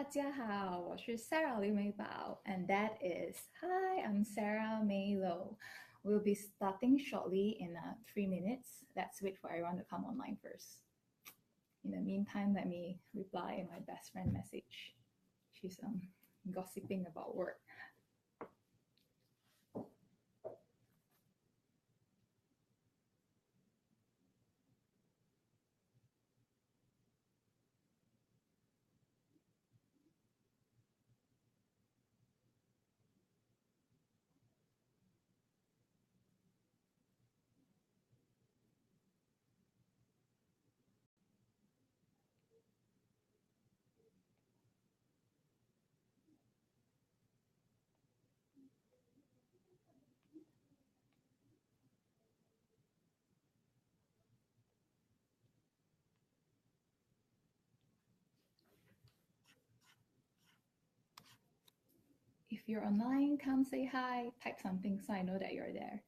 大家好，我是 Sarah 林美宝 and that is Hi, I'm Sarah May Low. We'll be starting shortly in 3 minutes. Let's wait for everyone to come online first. In the meantime, let me reply my best friend message. She's gossiping about work. If you're online, come say hi, type something so I know that you're there.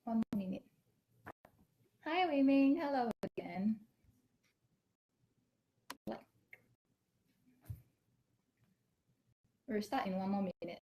One more minute. Hi, Wei Ming. Hello again. We'll start in one more minute.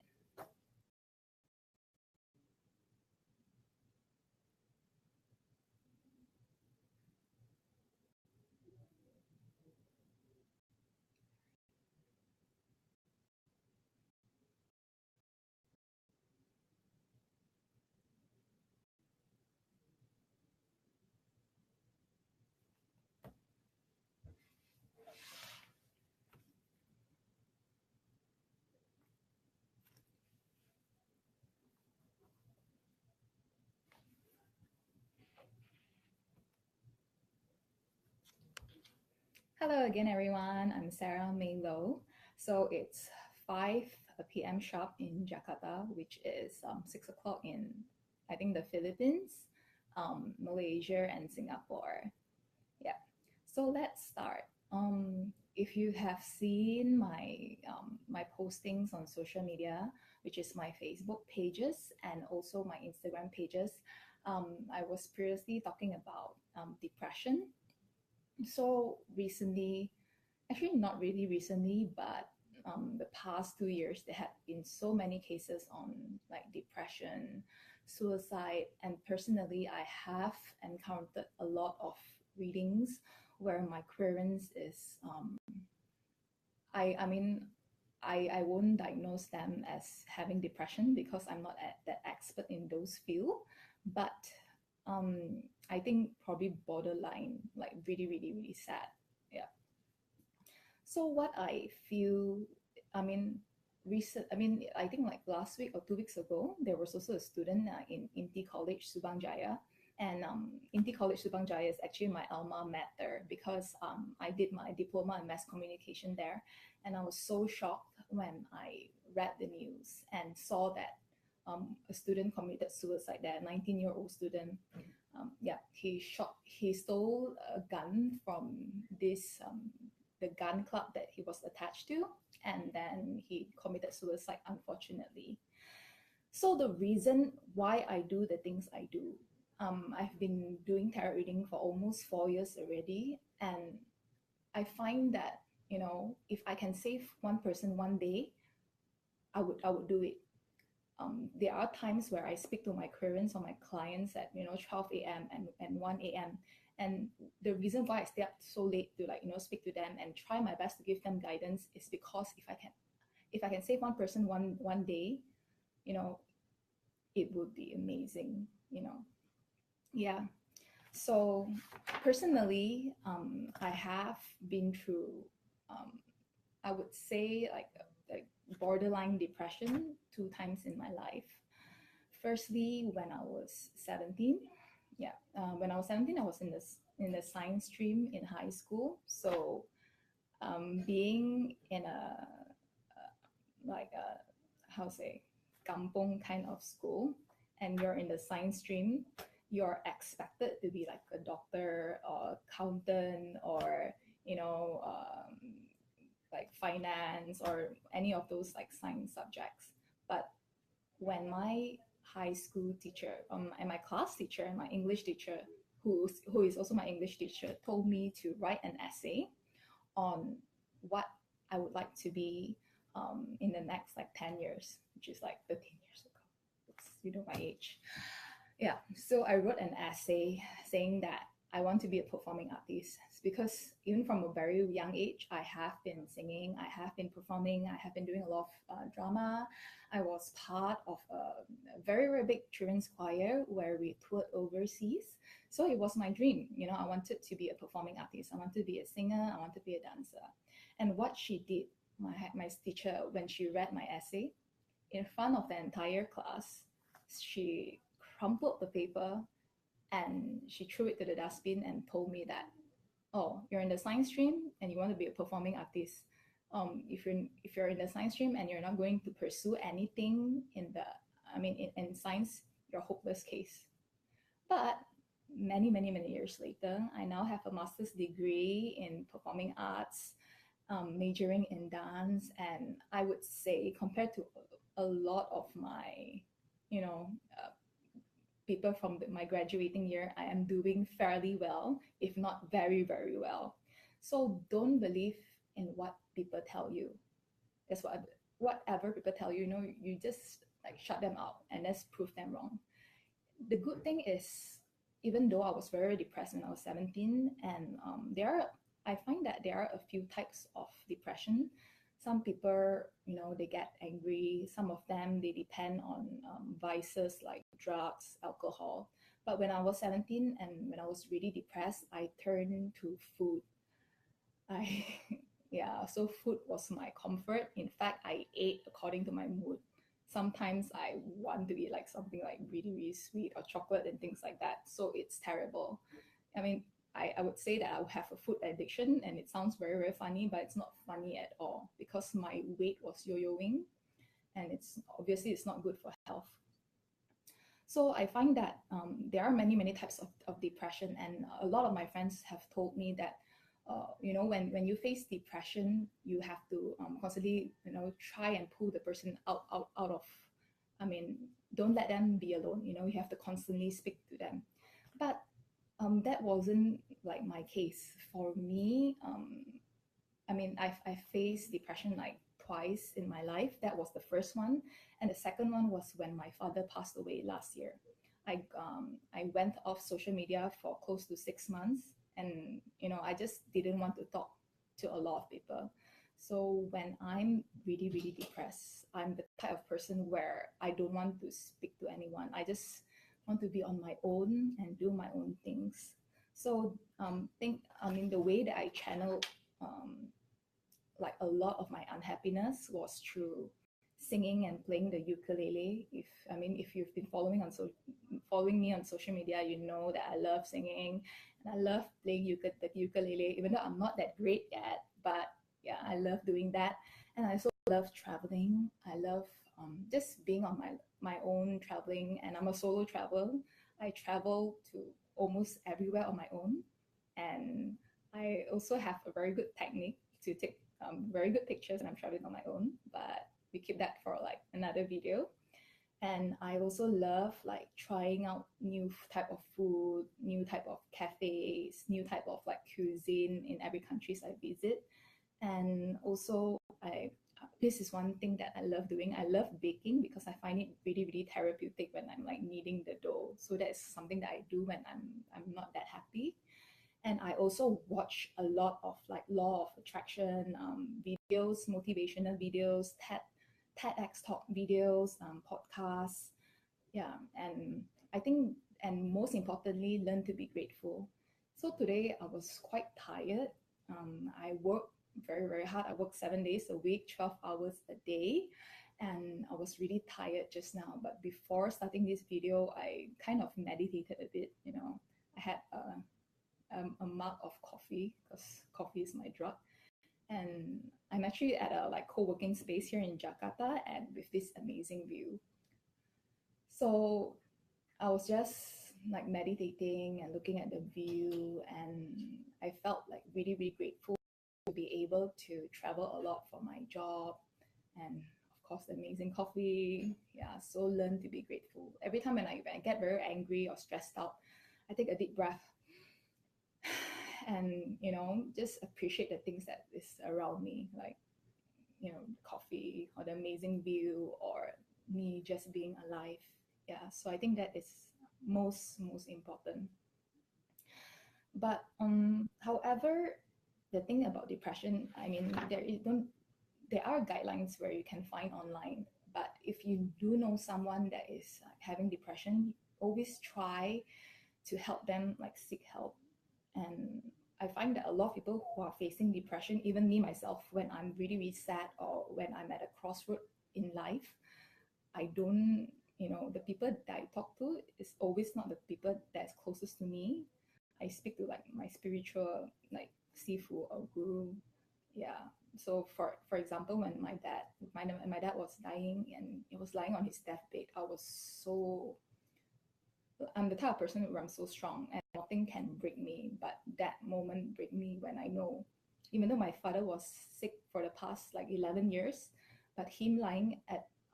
Hello again, everyone. I'm Sarah May Low. So it's 5 p.m. sharp in Jakarta, which is 6 o'clock in, I think, the Philippines, Malaysia, and Singapore. Yeah. So let's start. If you have seen my postings on social media, which is my Facebook pages and also my Instagram pages, I was previously talking about depression. So recently, actually not really recently, but the past 2 years, there have been so many cases on like depression, suicide, and personally, I have encountered a lot of readings where my queries is, I mean, I won't diagnose them as having depression because I'm not that expert in those field, but I think probably borderline, like really, really, really sad. Yeah. So what I feel, I mean, I think like last week or 2 weeks ago, there was also a student in Inti College, Subang Jaya. And Inti College, Subang Jaya is actually my alma mater because I did my diploma in mass communication there. And I was so shocked when I read the news and saw that a student committed suicide there, a 19-year-old student. Yeah, he stole a gun from the gun club that he was attached to, and then he committed suicide, unfortunately. So the reason why I do the things I do, I've been doing tarot reading for almost 4 years already, and I find that if I can save one person one day, I would do it. There are times where I speak to my clients or my clients at 12 a.m. and 1 a.m. And the reason why I stay up so late to speak to them and try my best to give them guidance is because if I can save one person one day, you know, it would be amazing, you know. Yeah. So personally, I have been through, um, I would say like borderline depression two times in my life. Firstly, when I was 17, yeah, when I was 17, I was in the science stream in high school. So being in a like a how say kampong kind of school, and you're in the science stream, you're expected to be like a doctor or accountant or you know like finance or any of those like science subjects. But when my high school teacher and my class teacher and my English teacher, who is also my English teacher, told me to write an essay on what I would like to be in the next like 10 years, which is like 13 years ago. It's, you know, my age. Yeah. So I wrote an essay saying that I want to be a performing artist because even from a very young age, I have been singing, I have been performing, I have been doing a lot of drama. I was part of a very, very big children's choir where we toured overseas. So it was my dream. You know, I wanted to be a performing artist. I wanted to be a singer. I wanted to be a dancer. And what she did, my teacher, when she read my essay in front of the entire class, she crumpled the paper and she threw it to the dustbin and told me that, oh, you're in the science stream and you want to be a performing artist. If you're in the science stream and you're not going to pursue anything in the, in science, you're a hopeless case. But many years later, I now have a master's degree in performing arts, majoring in dance, and I would say compared to a lot of my, you know, people from my graduating year, I am doing fairly well, if not very, very well. So don't believe in what people tell you. That's what whatever people tell you, you know, you just like shut them out and let's prove them wrong. The good thing is, even though I was very depressed when I was 17, and I find that there are a few types of depression. Some people, you know, they get angry. Some of them, they depend on vices like drugs, alcohol. But when I was 17 and when I was really depressed, I turned to food. I, yeah, so food was my comfort. In fact, I ate according to my mood. Sometimes I want to eat like something like really, really sweet or chocolate and things like that. So it's terrible. I mean, I would say that I have a food addiction and it sounds very, very funny, but it's not funny at all because my weight was yo-yoing and it's obviously it's not good for health. So I find that there are many types of depression, and a lot of my friends have told me that you know, when you face depression, you have to constantly, you know, try and pull the person out of, I mean, don't let them be alone. You know, you have to constantly speak to them. But that wasn't like my case. For me, I faced depression like twice in my life. That was the first one, and the second one was when my father passed away last year. I went off social media for close to 6 months, and you know I just didn't want to talk to a lot of people. So when I'm really depressed, I'm the type of person where I don't want to speak to anyone. I just want to be on my own and do my own things. So the way that I channel like a lot of my unhappiness was through singing and playing the ukulele. If you've been following me on social media, you know that I love singing and I love playing the ukulele, even though I'm not that great yet. But yeah, I love doing that, and I also love traveling. I love just being on my own traveling, and I'm a solo traveler. I travel to almost everywhere on my own, and I also have a very good technique to take very good pictures when I'm traveling on my own, but we keep that for like another video. And I also love like trying out new type of food, new type of cafes, new type of like cuisine in every countries I visit. And also I this is one thing that I love doing. I love baking because I find it really therapeutic when I'm like kneading the dough. So that's something that I do when I'm not that happy. And I also watch a lot of like law of attraction videos, motivational videos, TEDx talk videos, podcasts. Yeah, and I think, and most importantly, learn to be grateful. So today I was quite tired. I work very, very hard. I work 7 days a week, 12 hours a day. And I was really tired just now. But before starting this video, I kind of meditated a bit. I had a mug of coffee because coffee is my drug. And I'm actually at a like co-working space here in Jakarta and with this amazing view. So I was just like meditating and looking at the view, and I felt like really, really grateful to be able to travel a lot for my job, and of course, the amazing coffee. Yeah, so learn to be grateful. Every time when I get very angry or stressed out, I take a deep breath and just appreciate the things that is around me, like coffee or the amazing view or me just being alive. Yeah, so I think that is most important. But however, the thing about depression, I mean, there are guidelines where you can find online. But if you do know someone that is having depression, always try to help them, like seek help. And I find that a lot of people who are facing depression, even me myself, when I'm really, really sad or when I'm at a crossroad in life, I don't, the people that I talk to is always not the people that's closest to me. I speak to like my spiritual, like sifu or guru. Yeah. So for example, when my dad was dying and he was lying on his deathbed, I'm the type of person where I'm so strong and nothing can break me. But that moment break me when I know, even though my father was sick for the past like 11 years, but him lying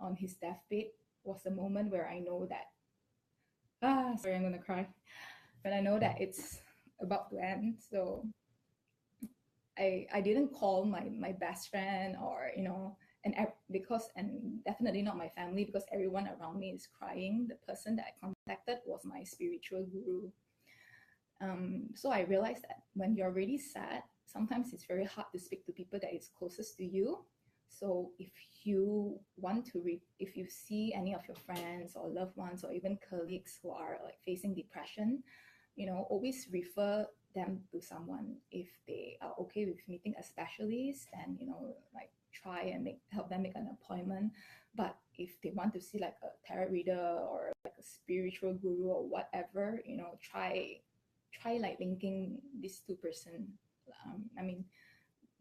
on his deathbed was the moment where I know that, sorry, I'm gonna cry. But I know that it's about to end. So I didn't call my best friend or and definitely not my family, because everyone around me is crying. The person that I contacted was my spiritual guru. So I realized that when you're really sad, sometimes it's very hard to speak to people that is closest to you. So if you if you see any of your friends or loved ones or even colleagues who are like facing depression, always refer them to someone. If they are okay with meeting a specialist, then like try and help them make an appointment. But if they want to see like a tarot reader or like a spiritual guru or whatever, try like linking these two person. I mean,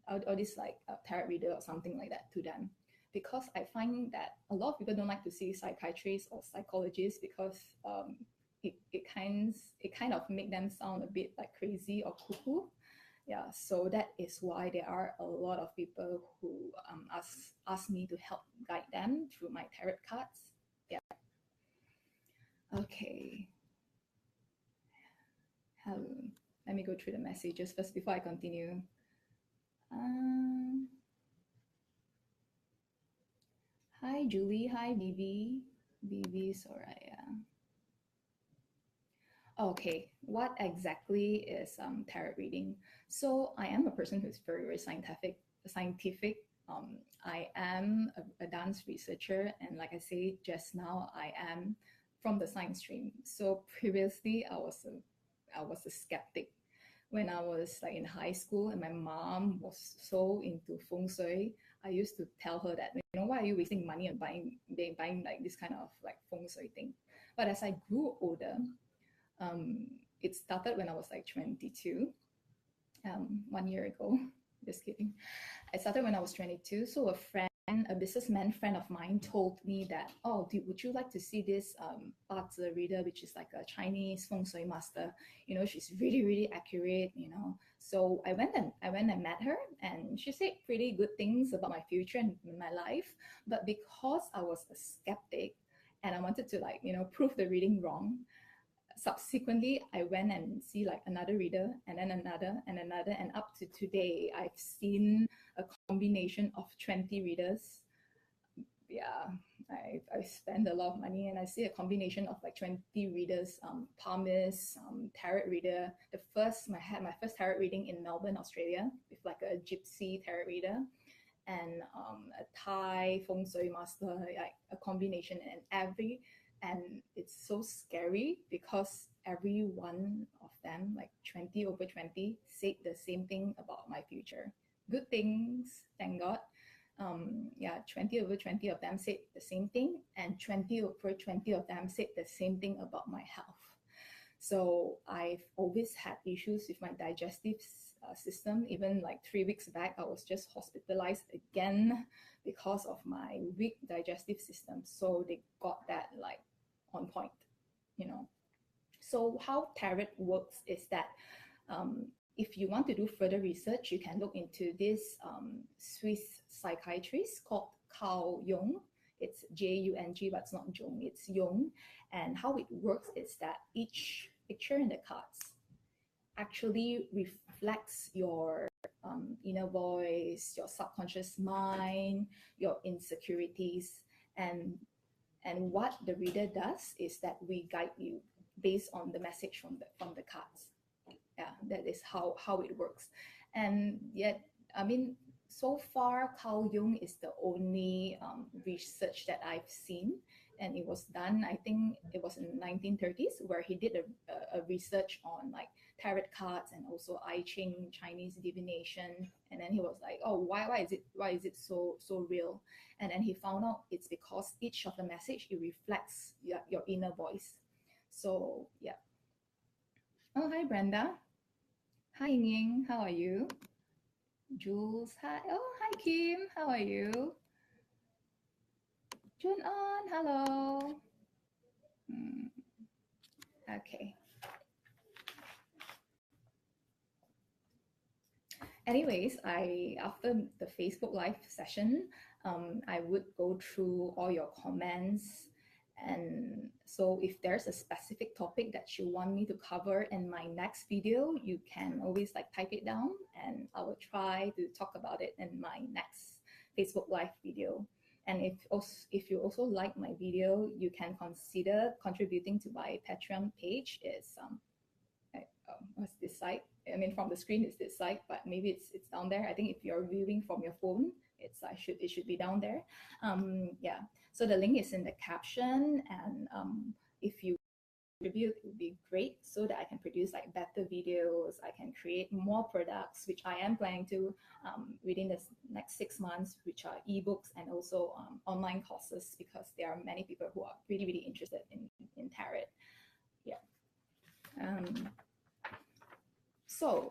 or this like a tarot reader or something like that to them, because I find that a lot of people don't like to see psychiatrists or psychologists because it kind of make them sound a bit like crazy or cuckoo. Yeah, so that is why there are a lot of people who ask me to help guide them through my tarot cards. Yeah. Okay. Let me go through the messages first before I continue. Hi Julie, hi Vivi, Soraya. Okay, what exactly is tarot reading? So I am a person who's very, very scientific. I am a dance researcher, and like I say just now, I am from the science stream. So previously, I was a skeptic when I was like in high school, and my mom was so into feng shui. I used to tell her that, why are you wasting money on buying like this kind of like feng shui thing? But as I grew older, it started when I was like 22, 1 year ago. Just kidding. I started when I was 22. So a businessman friend of mine told me that, oh, would you like to see this Bazi reader, which is like a Chinese feng shui master? She's really, really accurate. So I went and met her, and she said pretty good things about my future and my life. But because I was a skeptic and I wanted to prove the reading wrong, subsequently I went and see like another reader and then another and another, and up to today I've seen a combination of 20 readers. Yeah, I spend a lot of money, and I see a combination of like 20 readers, palmist, tarot reader. Had my first tarot reading in Melbourne, Australia, with like a gypsy tarot reader, and a Thai feng shui master, like a combination, and it's so scary because every one of them, like 20 over 20, said the same thing about my future. Good things, thank God. Yeah, 20 over 20 of them said the same thing, and 20 over 20 of them said the same thing about my health. So I've always had issues with my digestive system. Even like 3 weeks back, I was just hospitalized again because of my weak digestive system. So they got that like on point, you know. So how tarot works is that if you want to do further research, you can look into this Swiss psychiatrist called Carl Jung. It's Jung, but it's not Jung, it's Jung. And how it works is that each picture in the cards actually reflects your inner voice, your subconscious mind, your insecurities, and what the reader does is that we guide you based on the message from the cards. Yeah, that is how it works. And yet, I mean, so far Carl Jung is the only research that I've seen, and it was done, I think it was in 1930s, where he did a research on like tarot cards and also I Ching, Chinese divination. And then he was like, oh, why is it so real? And then he found out it's because each of the message, it reflects your inner voice. So yeah. Oh, hi Brenda. Hi Ying Ying, how are you? Jules, hi. Oh, hi Kim, how are you? Jun On, hello. Okay. Anyways, after the Facebook Live session, I would go through all your comments. And so if there's a specific topic that you want me to cover in my next video, you can always like type it down, and I will try to talk about it in my next Facebook Live video. And if you also like my video, you can consider contributing to my Patreon page. It's what's this site? I mean, from the screen it's this site, but maybe it's down there. I think if you're viewing from your phone, it should be down there. Yeah. So the link is in the caption, and if you contribute, it would be great, so that I can produce like better videos. I can create more products, which I am planning to within the next 6 months, which are ebooks and also online courses, because there are many people who are really interested in tarot. Yeah. So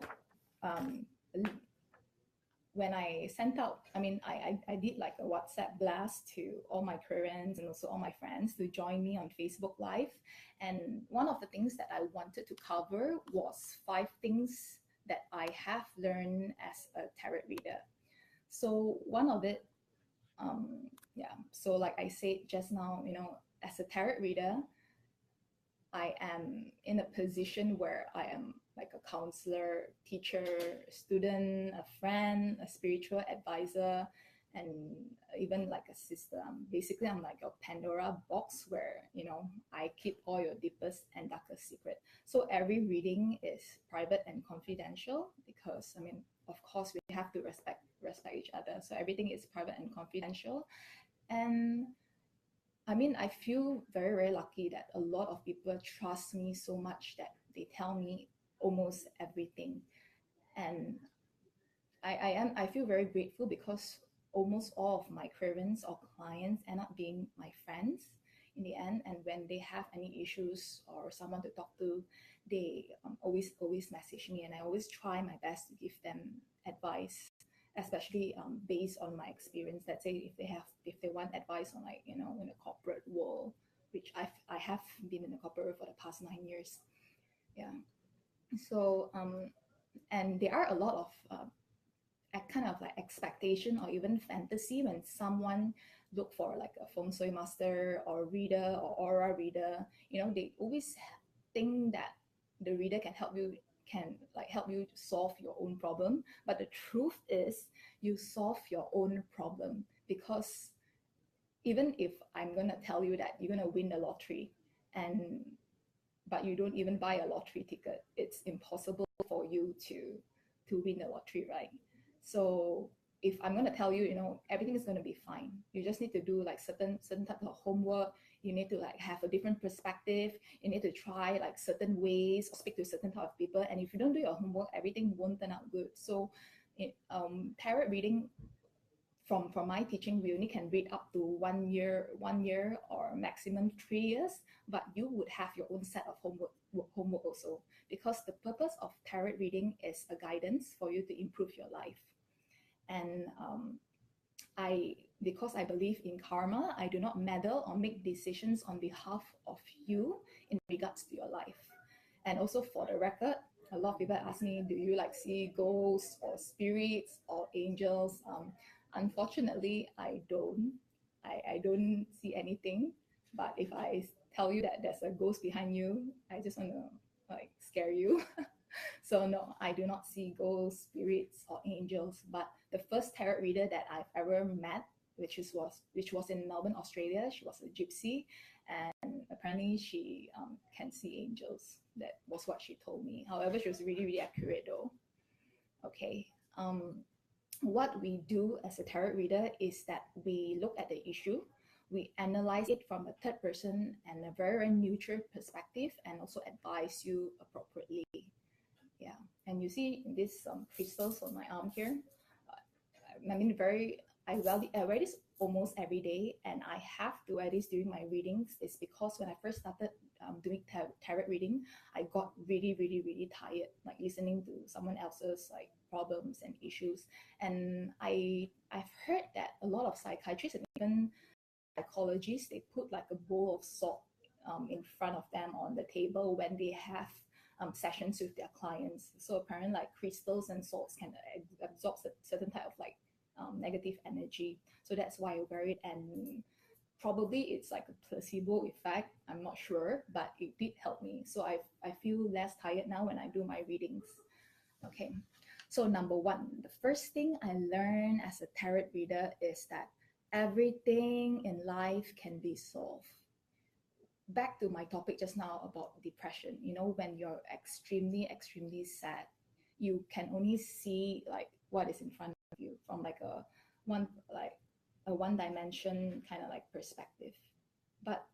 when I sent out, I mean, I did like a WhatsApp blast to all my parents and also all my friends to join me on Facebook Live. And one of the things that I wanted to cover was 5 things that I have learned as a tarot reader. So one of it, yeah, so like I said just now, you know, as a tarot reader, I am in a position where I am like a counselor, teacher, student, a friend, a spiritual advisor, and even like a sister. Basically, I'm like a Pandora box where, you know, I keep all your deepest and darkest secret. So every reading is private and confidential, because, I mean, of course, we have to respect each other. So everything is private and confidential. And I mean, I feel very lucky that a lot of people trust me so much that they tell me almost everything. And I feel very grateful, because almost all of my parents or clients end up being my friends in the end. And when they have any issues or someone to talk to, they always message me, and I always try my best to give them advice, especially based on my experience. Let's say if they want advice on, like, you know, in the corporate world, which I have been in the corporate world for the past 9 years. Yeah. So and there are a lot of kind of like expectation or even fantasy when someone look for like a feng shui master or reader or aura reader. You know, they always think that the reader can help you solve your own problem. But the truth is, you solve your own problem, because even if I'm going to tell you that you're going to win the lottery, and but you don't even buy a lottery ticket, it's impossible for you to win the lottery, right? So if I'm going to tell you, everything is going to be fine, you just need to do like certain type of homework, you need to like have a different perspective, you need to try like certain ways or speak to certain type of people, and if you don't do your homework, everything won't turn out good. So tarot reading, from my teaching, we only can read up to 1 year or maximum 3 years, but you would have your own set of homework also, because the purpose of tarot reading is a guidance for you to improve your life. And because I believe in karma, I do not meddle or make decisions on behalf of you in regards to your life. And also, for the record, a lot of people ask me, do you like see ghosts or spirits or angels? Unfortunately, I don't. I don't see anything. But if I tell you that there's a ghost behind you, I just want to like scare you. So no, I do not see ghosts, spirits, or angels. But the first tarot reader that I've ever met, which was in Melbourne, Australia, she was a gypsy, and apparently she can see angels. That was what she told me. However, she was really, really accurate though. Okay. What we do as a tarot reader is that we look at the issue, we analyze it from a third person and a very, very neutral perspective, and also advise you appropriately. Yeah, and you see these crystals on my arm here. I mean, I wear this almost every day, and I have to wear this during my readings. It's because when I first started doing tarot reading, I got really, really, really tired, like listening to someone else's like problems and issues. And I've heard that a lot of psychiatrists and even psychologists, they put like a bowl of salt in front of them on the table when they have sessions with their clients. So apparently, like crystals and salts can absorb certain type of like negative energy. So that's why I wear it, and probably it's like a placebo effect. I'm not sure, but it did help me. So I feel less tired now when I do my readings. Okay. So number one, the first thing I learned as a tarot reader is that everything in life can be solved. Back to my topic just now about depression, when you're extremely, extremely sad, you can only see like what is in front of you from like a one dimension kind of like perspective. But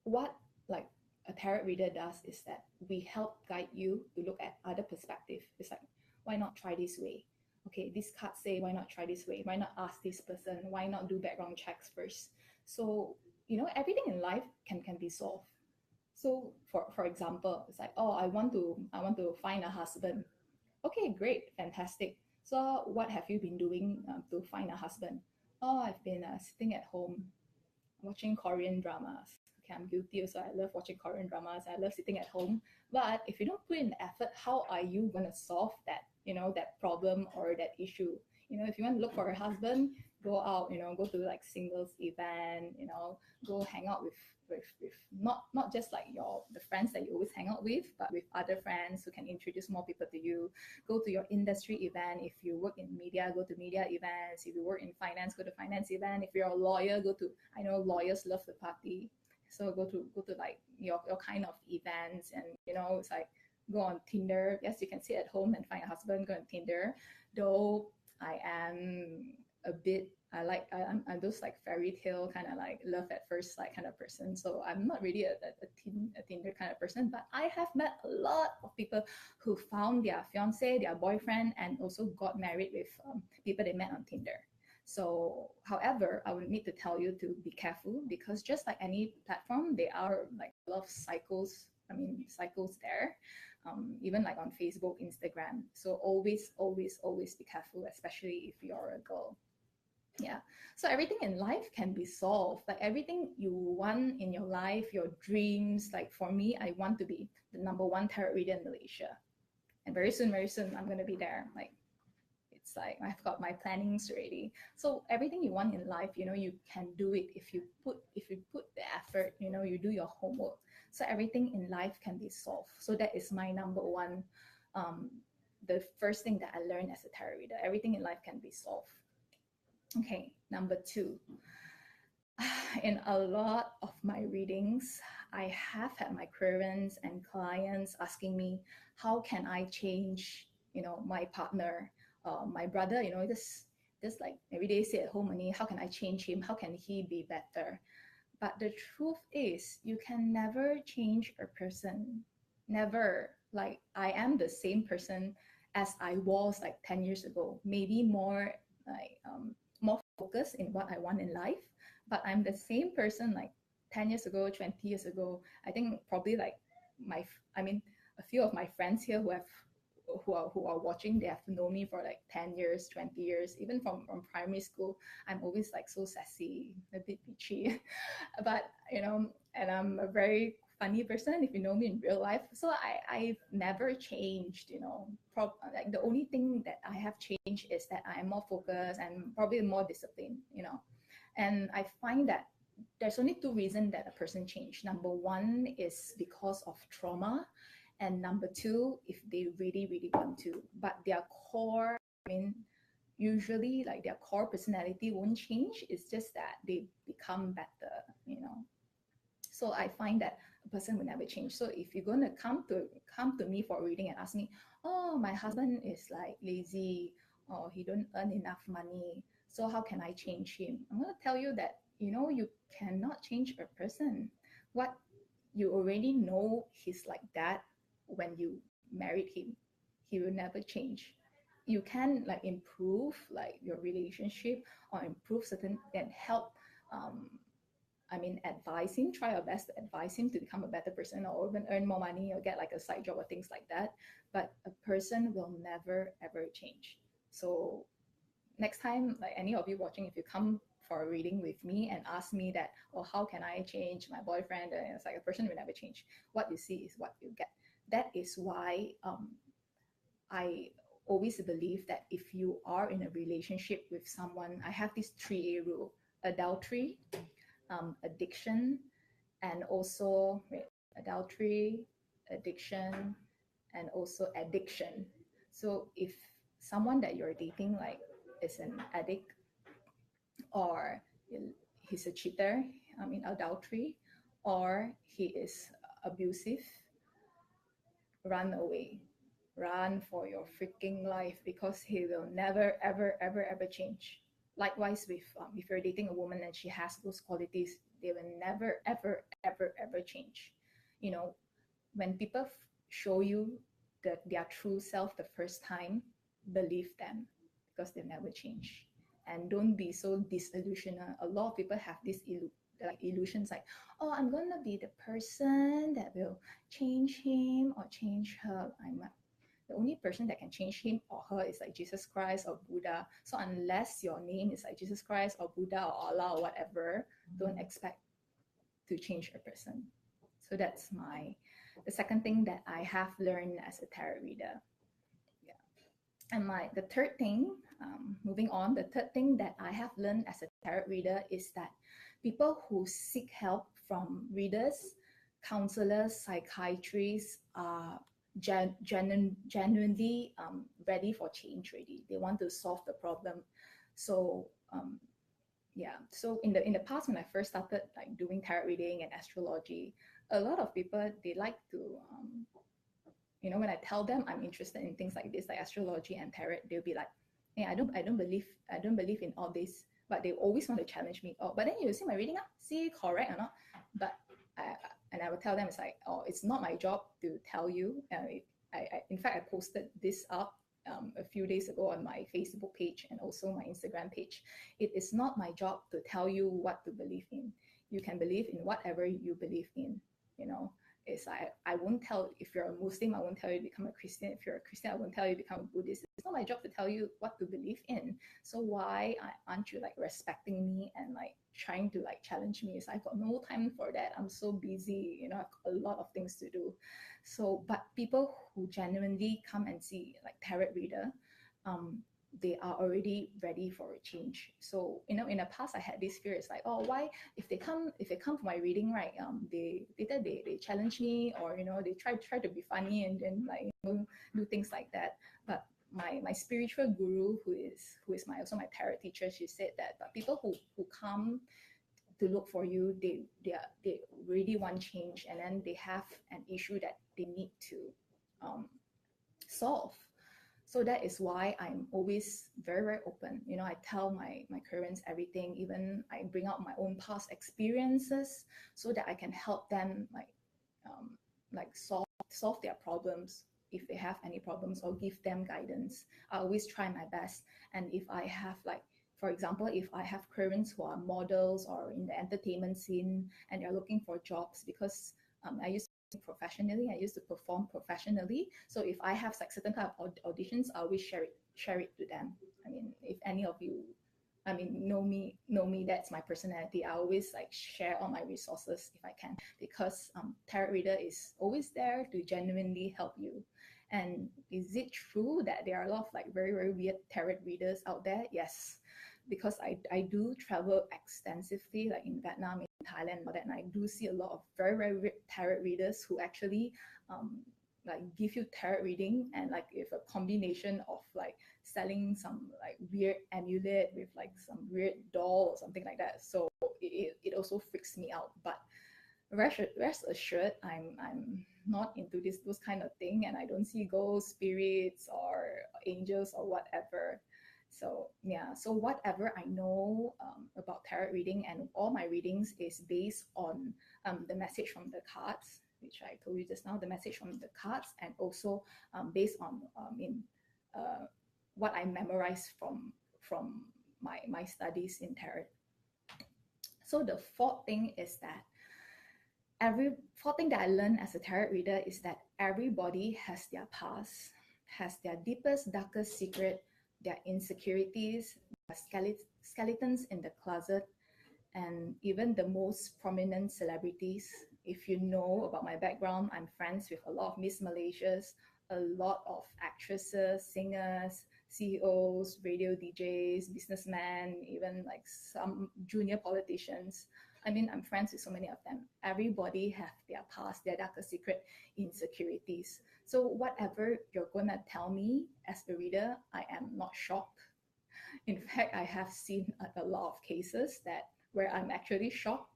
what like a tarot reader does is that we help guide you to look at other perspective. It's like, why not try this way? Okay, this card say, why not try this way? Why not ask this person? Why not do background checks first? So everything in life can be solved. So for example, it's like, oh, I want to find a husband. Okay, great, fantastic. So what have you been doing to find a husband? Oh, I've been sitting at home watching Korean dramas. Okay, I'm guilty also. I love watching Korean dramas. I love sitting at home. But if you don't put in the effort, how are you going to solve that, that problem or that issue? If you want to look for a husband, go out, go to like singles event, go hang out with not just like the friends that you always hang out with, but with other friends who can introduce more people to you. Go to your industry event. If you work in media, go to media events. If you work in finance, go to finance event. If you're a lawyer, go to, I know lawyers love the party, so go to like your kind of events. And it's like, go on Tinder. Yes, you can sit at home and find a husband. Go on Tinder. Though I am a bit, I'm those like fairy tale kind of like love at first sight kind of person. So I'm not really a Tinder kind of person, but I have met a lot of people who found their fiance, their boyfriend, and also got married with people they met on Tinder. So, however, I would need to tell you to be careful, because just like any platform, there are like a lot of cycles there, even like on Facebook, Instagram. So always, always, always be careful, especially if you're a girl. Yeah. So everything in life can be solved. Like everything you want in your life, your dreams. Like for me, I want to be the number one tarot reader in Malaysia. And very soon, I'm going to be there. Like, it's like I've got my plannings ready. So everything you want in life, you can do it if you put the effort, you do your homework. So everything in life can be solved. So that is my number one, the first thing that I learned as a tarot reader. Everything in life can be solved. Okay, number two. In a lot of my readings, I have had my parents and clients asking me, how can I change, my partner, my brother, just like every day sit at home only, how can I change him? How can he be better? But the truth is, you can never change a person. Never. Like, I am the same person as I was like 10 years ago, maybe more focused in what I want in life. But I'm the same person like 10 years ago, 20 years ago. I think probably like I mean, a few of my friends here who are watching, they have known me for like 10 years, 20 years, even from primary school. I'm always like so sassy, a bit bitchy. But and I'm a very funny person if you know me in real life. So I've never changed. Like the only thing that I have changed is that I am more focused and probably more disciplined. And I find that there's only two reasons that a person change. Number one is because of trauma, and number two, if they really really want to. But their core, I mean, usually like their core personality won't change. It's just that they become better. So I find that a person will never change. So if you're going to come to me for a reading and ask me, oh, my husband is like lazy, or he don't earn enough money, so how can I change him? I'm going to tell you that you cannot change a person. What you already know, he's like that when you married him. He will never change. You can like improve like your relationship, or improve certain and help, um, advise him, try our best to advise him to become a better person, or even earn more money, or get like a side job or things like that. But a person will never ever change. So next time, like any of you watching, if you come for a reading with me and ask me that, oh, how can I change my boyfriend? And it's like, a person will never change. What you see is what you get. That is why I always believe that if you are in a relationship with someone, I have this 3A rule: adultery, addiction, and also adultery, addiction, and also addiction. So if someone that you're dating like is an addict, or he's a cheater, adultery, or he is abusive, run away. Run for your freaking life, because he will never, ever, ever, ever change. Likewise, with if you're dating a woman and she has those qualities, they will never, ever, ever, ever change. You know, when people show you their true self the first time, believe them, because they never change. And don't be so disillusional. A lot of people have this like illusions, like, oh, I'm gonna be the person that will change him or change her. The only person that can change him or her is like Jesus Christ or Buddha. So unless your name is like Jesus Christ or Buddha or Allah or whatever, don't expect to change a person. So that's the second thing that I have learned as a tarot reader. Yeah. And the third thing, moving on, the third thing that I have learned as a tarot reader is that people who seek help from readers, counselors, psychiatrists are genuinely ready for change. Ready, they want to solve the problem. So yeah, so in the past, when I first started like doing tarot reading and astrology, a lot of people, they like to when I tell them I'm interested in things like this, like astrology and tarot, they'll be like, hey, I don't believe in all this. But they always want to challenge me. Oh, but then you see my reading, see correct or not? But I, and I will tell them, it's like, oh, it's not my job to tell you. In fact, I posted this up a few days ago on my Facebook page and also my Instagram page. It is not my job to tell you what to believe in. You can believe in whatever you believe in. You know, it's I won't tell. If you're a Muslim, I won't tell you to become a Christian. If you're a Christian, I won't tell you to become a Buddhist. It's not my job to tell you what to believe in. So why aren't you like respecting me and like trying to like challenge me? Is I got no time for that. I'm so busy. I've got a lot of things to do. So, but people who genuinely come and see like tarot reader, um, they are already ready for a change. So in the past, I had this fear. It's like, oh, why if they come for my reading, right? They challenge me, or they try to be funny, and then like do things like that. But my spiritual guru, who is my also my tarot teacher, she said that, but people who come to look for you. They really want change, and then they have an issue that they need to um, solve. So that is why I'm always very, very open. I tell my currents everything. Even I bring out my own past experiences so that I can help them solve their problems if they have any problems, or give them guidance. I always try my best. And if I have, like, for example, if I have currents who are models or in the entertainment scene and they're looking for jobs, because I used professionally. I used to perform professionally. So if I have like certain kind of auditions, I always share it to them. I mean, if any of you, know me, that's my personality. I always like share all my resources if I can, because tarot reader is always there to genuinely help you. And is it true that there are a lot of like very, very weird tarot readers out there? Yes, because I do travel extensively, like in Vietnam, in Thailand, and all that, and I do see a lot of very, very weird tarot readers who actually like give you tarot reading, and like if a combination of like selling some like weird amulet with like some weird doll or something like that. So it also freaks me out. But rest assured, I'm not into those kind of thing, and I don't see ghosts, spirits, or angels or whatever. So yeah, so whatever I know about tarot reading, and all my readings is based on the message from the cards, which I told you just now, the message from the cards, and also based on what I memorized from my studies in tarot. So the fourth thing is that every fourth thing that I learned as a tarot reader is that everybody has their past, has their deepest, darkest secret, their insecurities, their skeletons in the closet, and even the most prominent celebrities. If you know about my background, I'm friends with a lot of Miss Malaysias, a lot of actresses, singers, CEOs, radio DJs, businessmen, even like some junior politicians. I mean, I'm friends with so many of them. Everybody have their past, their darker secret insecurities. So whatever you're gonna tell me as a reader, I am not shocked. In fact, I have seen a lot of cases that where I'm actually shocked.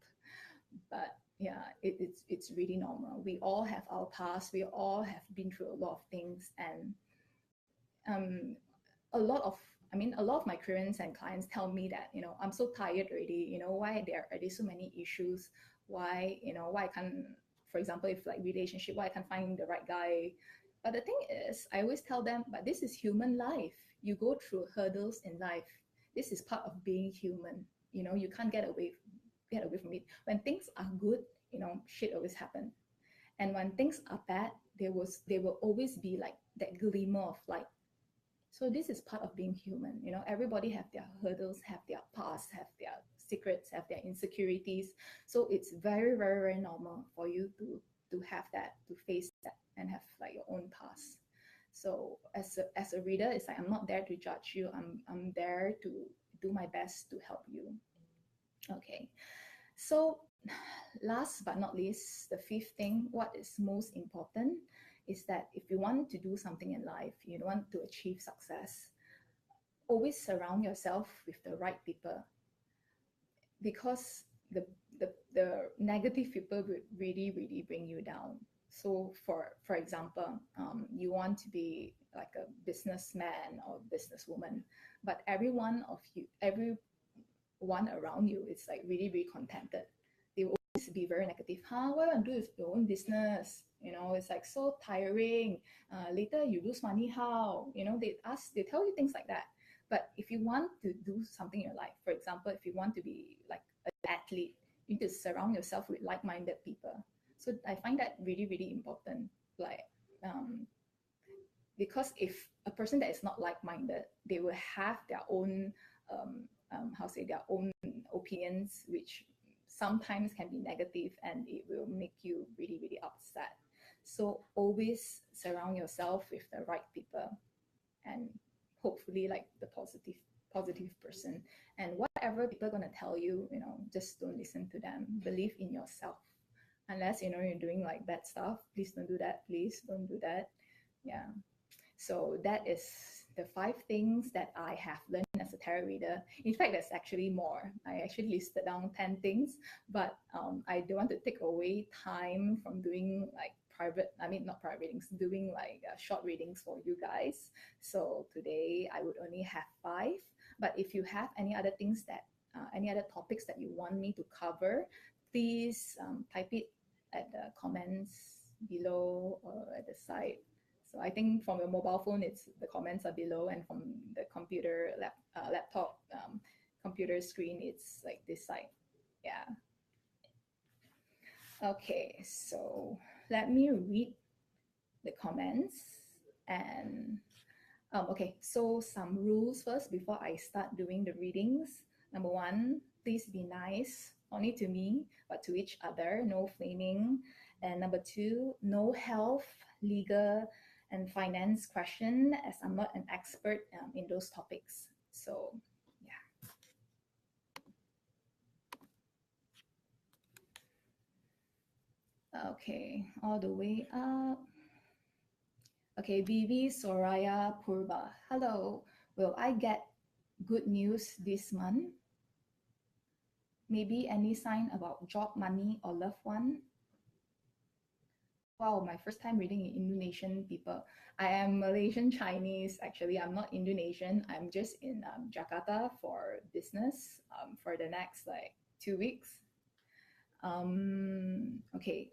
But yeah, it's really normal. We all have our past. We all have been through a lot of things, and um, a lot of a lot of my clients and clients tell me that, I'm so tired already. Why there are already so many issues? Why I can't, for example, if like relationship, why I can't find the right guy? But the thing is, I always tell them, but this is human life. You go through hurdles in life. This is part of being human. You can't get away from it. When things are good, shit always happen. And when things are bad, there will always be like that glimmer of light. So this is part of being human. Everybody have their hurdles, have their past, have their secrets, have their insecurities. So it's very, very, very normal for you to have that, to face that, and have like your own past. So as a reader, it's like I'm not there to judge you. I'm there to do my best to help you. Okay. So last but not least, the fifth thing, what is most important is that if you want to do something in life, you want to achieve success, always surround yourself with the right people, because the negative people would really, really bring you down. So for example, you want to be like a businessman or businesswoman, but everyone around you is like really, really contented. They will always be very negative. What you want to do is your own business? It's like so tiring. Later you lose money. How? They tell you things like that. But if you want to do something in your life, for example, if you want to be like an athlete, you need to surround yourself with like-minded people. So I find that really, really important. Like, because if a person that is not like-minded, they will have their own their own opinions, which sometimes can be negative, and it will make you really, really upset. So always surround yourself with the right people, and hopefully like the positive person. And whatever people are going to tell you, just don't listen to them. Believe in yourself. Unless you're doing like bad stuff, please don't do that. Please don't do that. Yeah. So that is the 5 things that I have learned as a tarot reader. In fact, there's actually more. I actually listed down 10 things, but I don't want to take away time from doing like not private readings, doing like short readings for you guys. So today I would only have 5. But if you have any other things that, any other topics that you want me to cover, please type it at the comments below or at the side. So I think from your mobile phone, it's the comments are below, and from the laptop computer screen, it's like this side. Yeah. Okay, so let me read the comments and okay, so some rules first before I start doing the readings. Number 1, please be nice, only to me, but to each other, no flaming. And number 2, no health, legal, and finance question, as I'm not an expert in those topics. So, yeah. Okay, all the way up. Okay, Vivi Soraya Purba. Hello, will I get good news this month? Maybe any sign about job, money, or loved one? Wow, my first time reading in Indonesian people. I am Malaysian Chinese. Actually, I'm not Indonesian. I'm just in Jakarta for business for the next like 2 weeks. Okay,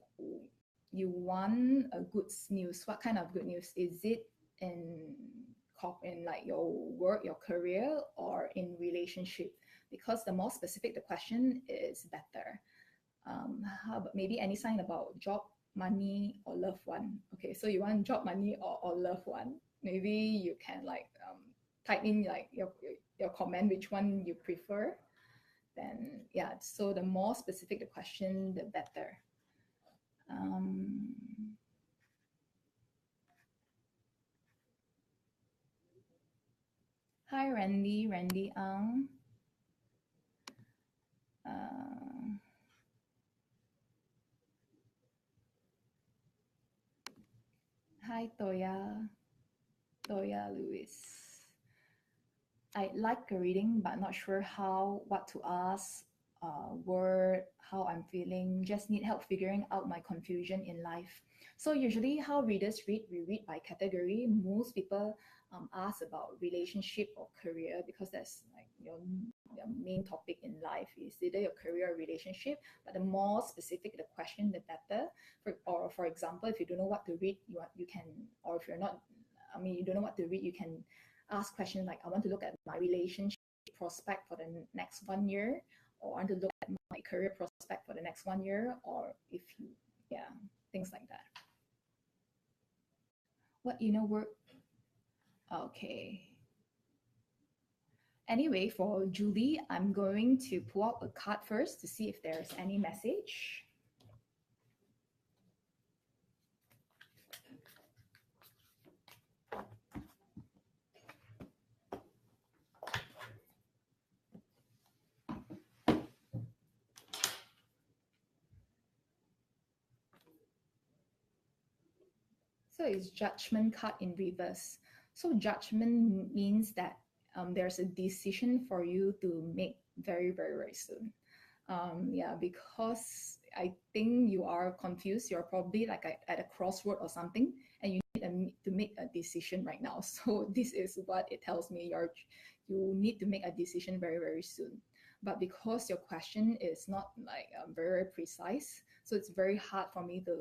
you want a good news. What kind of good news? Is it in like your work, your career, or in relationship? Because the more specific the question is better. How about maybe any sign about job, money, or loved one? Okay, so you want job, money, or loved one? Maybe you can like type in like your comment, which one you prefer. Then yeah, so the more specific the question, the better. Hi, Randy Ang. Hi, Toya Lewis. I like a reading, but not sure what to ask, word, how I'm feeling. Just need help figuring out my confusion in life. So usually, how readers read, we read by category. Most people ask about relationship or career because that's like your main topic in life is either your career or relationship. But the more specific the question, the better. For example, if you don't know what to read, you can, or if you're not, you don't know what to read, you can ask questions like, I want to look at my relationship prospect for the next 1 year, or I want to look at my career prospect for the next 1 year, or if you, yeah, things like that. What inner work? Okay. Anyway, for Julie, I'm going to pull out a card first to see if there's any message. So it's Judgment card in reverse. So judgment means that there's a decision for you to make very, very, very soon. Yeah, because I think you are confused. You're probably like at a crossroad or something, and you need to make a decision right now. So this is what it tells me. You need to make a decision very, very soon. But because your question is not like very precise, so it's very hard for me to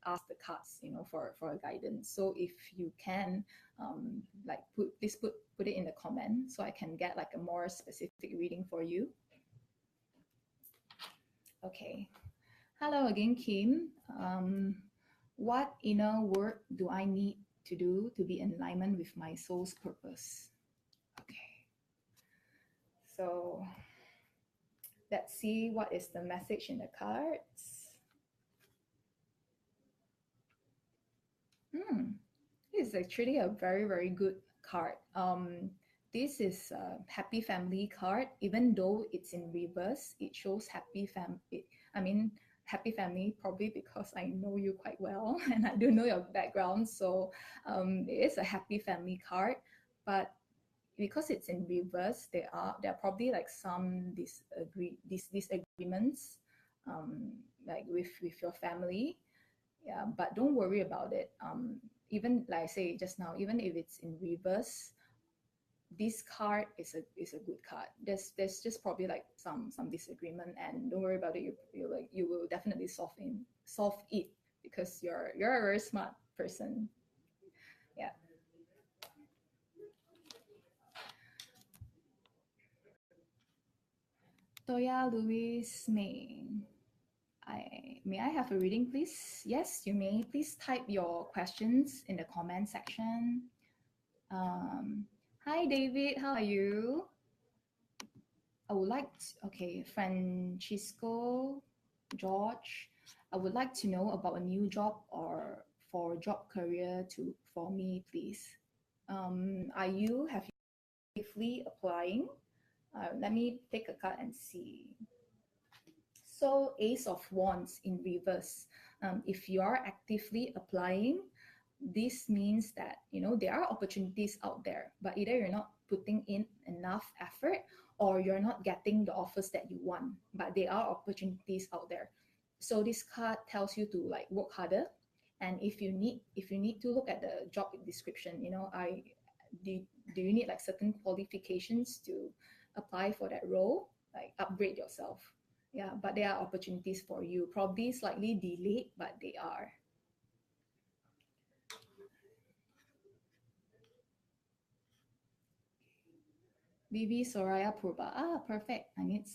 ask the cards, for a guidance. So if you can, please put it in the comment so I can get like a more specific reading for you. Okay. Hello again, Kim. What inner work do I need to do to be in alignment with my soul's purpose? Okay. So let's see what is the message in the cards. This is actually a very, very good card. This is a happy family card. Even though it's in reverse, it shows happy happy family, probably because I know you quite well and I do know your background. So it is a happy family card. But because it's in reverse, there are probably like some disagreements, like with your family. Yeah, but don't worry about it. Even like I say just now, even if it's in reverse, this card is a good card. There's just probably like some disagreement, and don't worry about it. You will definitely solve it, because you're a very smart person. Yeah. Toya Louise May. May I have a reading, please? Yes, you may. Please type your questions in the comment section. Hi, David. How are you? I would like okay, Francisco, George. I would like to know about a new job or for job career to for me, please. Are you have you actively applying? Let me take a card and see. So Ace of Wands in reverse. If you are actively applying, this means that there are opportunities out there, but either you're not putting in enough effort, or you're not getting the offers that you want. But there are opportunities out there. So this card tells you to like work harder. And if you need to look at the job description, I do, do you need like certain qualifications to apply for that role, like upgrade yourself. Yeah, but there are opportunities for you, probably slightly delayed, but they are. Vivi Soraya Purba. Ah, perfect. I need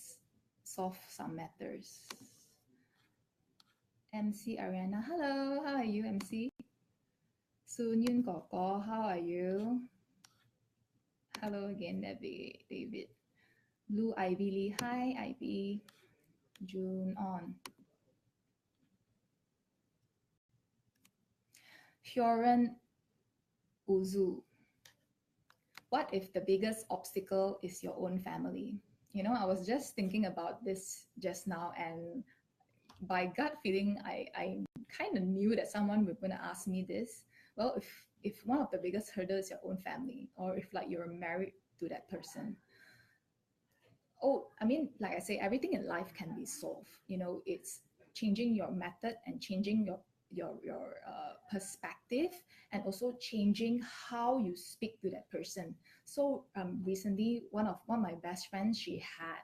solve some matters. MC Ariana. Hello, how are you, MC? Soon Yun Koko, how are you? Hello again, David. Blue Ivy Lee. Hi, Ivy. June on. Fioren Uzu. What if the biggest obstacle is your own family? I was just thinking about this just now, and by gut feeling, I kind of knew that someone was going to ask me this. Well, if one of the biggest hurdles is your own family, or if like you're married to that person, oh, I mean, like I say, everything in life can be solved. It's changing your method and changing your perspective, and also changing how you speak to that person. So recently, one of my best friends, she had.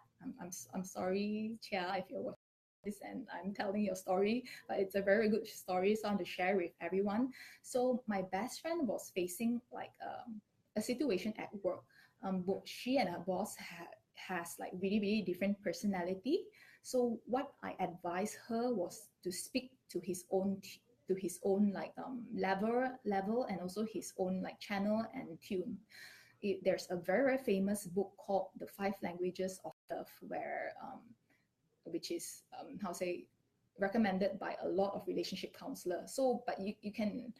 I'm sorry, Chia, if you're watching this and I'm telling your story, but it's a very good story, so I want to share with everyone. So my best friend was facing like a situation at work. Both she and her boss has like really really different personality. So what I advised her was to speak to his own like level, and also his own like channel and tune. There's a very, very famous book called The Five Languages of Love, where which is how say recommended by a lot of relationship counselors. So but you can,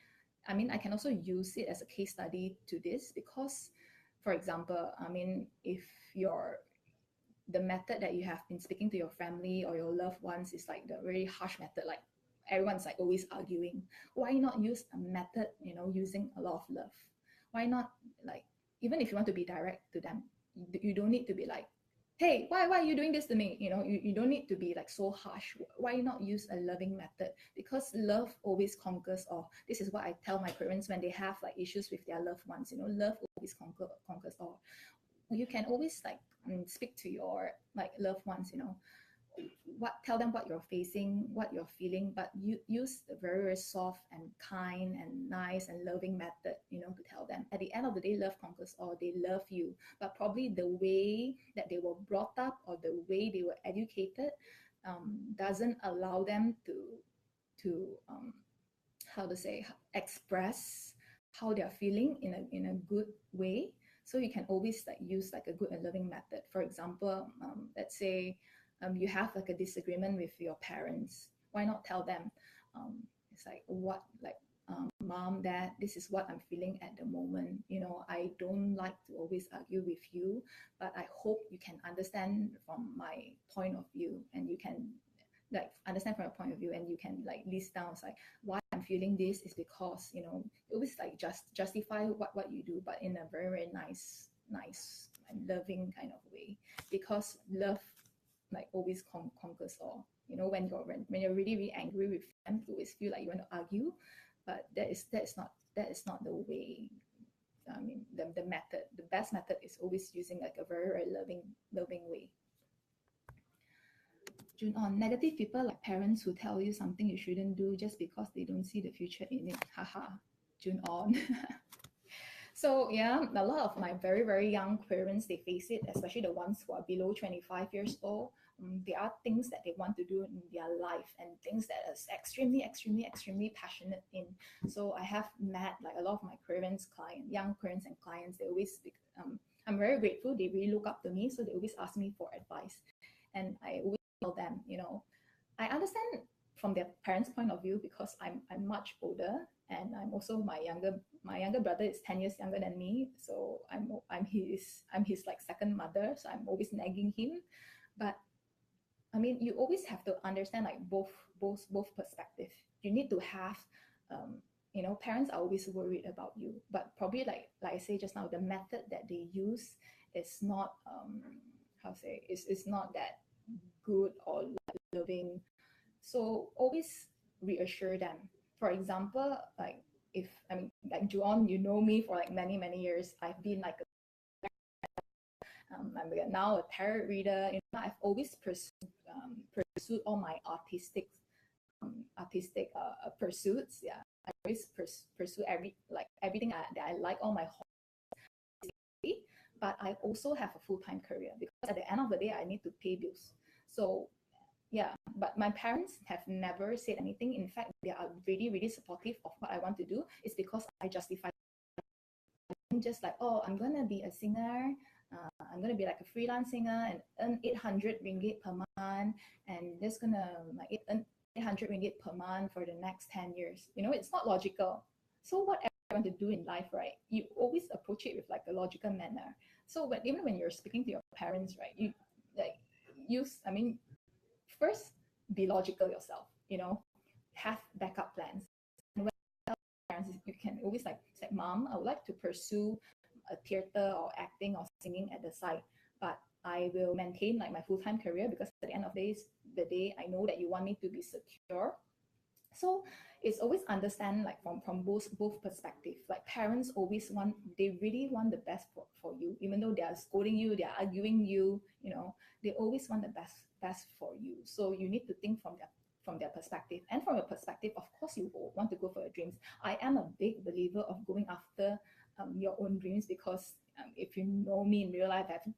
I mean, I can also use it as a case study to this, because for example, I mean, if your the method that you have been speaking to your family or your loved ones is like the very harsh method, like everyone's like always arguing, why not use a method, using a lot of love? Why not, like, even if you want to be direct to them, you don't need to be like, hey, why are you doing this to me? You don't need to be like so harsh. Why not use a loving method? Because love always conquers all. This is what I tell my parents when they have like issues with their loved ones. Love always conquers all. You can always like speak to your like loved ones, what tell them what you're facing, what you're feeling, but you use the very, very soft and kind and nice and loving method, to tell them. At the end of the day, love conquers all. They love you, but probably the way that they were brought up or the way they were educated doesn't allow them to how to say express how they're feeling in a good way. So you can always like use like a good and loving method. For example, let's say you have like a disagreement with your parents. Why not tell them, it's like, what, like, mom, dad, this is what I'm feeling at the moment. I don't like to always argue with you, but I hope you can understand from my point of view, and you can like understand from your point of view, and you can like list down, it's like why I'm feeling this is because, you know, always like just justify what you do, but in a very very nice and loving kind of way, because love like always conquers all. You know, when you're really really angry with them, you always feel like you want to argue, but that is not the way. I mean, the method, the best method is always using like a very very loving way. June on, negative people like parents who tell you something you shouldn't do just because they don't see the future in it. Haha. June on. So yeah, a lot of my very very young parents, they face it, especially the ones who are below 25 years old. There are things that they want to do in their life and things that is extremely passionate in. So I have met like a lot of my parents, young parents and clients. They always I'm very grateful. They really look up to me, so they always ask me for advice, and I always tell them, you know, I understand from their parents' point of view because I'm much older, and I'm also my younger brother is 10 years younger than me, so I'm his like second mother, so I'm always nagging him. But I mean, you always have to understand like both perspective. You need to have you know, parents are always worried about you, but probably like I say just now, the method that they use is not how to say, is not that good or loving. So always reassure them. For example, like if I mean like Juon, you know me for like many years. I've been like I'm now a tarot reader. You know, I've always pursued all my artistic pursuits. Yeah, I always pursue everything that I like, all my hobbies. But I also have a full-time career because at the end of the day, I need to pay bills. So yeah, but my parents have never said anything. In fact, they are really really supportive of what I want to do. It's because I justify. I'm just like, oh, I'm gonna be a singer. I'm gonna be like a freelance singer and earn 800 ringgit per month, and just gonna like earn 800 ringgit per month for the next 10 years. You know, it's not logical. So whatever you want to do in life, right? You always approach it with like a logical manner. So even when you're speaking to your parents, right, you like use. I mean, first be logical yourself. You know, have backup plans. And when parents, you can always like say, Mom, I would like to pursue a theater or acting or singing at the side, but I will maintain like my full-time career because at the end of the day, I know that you want me to be secure. So it's always understand like from both perspective. Like parents always want, they really want the best for you, even though they are scolding you, they are arguing you, you know, they always want the best for you. So you need to think from their perspective, and from your perspective, of course you want to go for your dreams. I am a big believer of going after your own dreams, because if you know me in real life, I've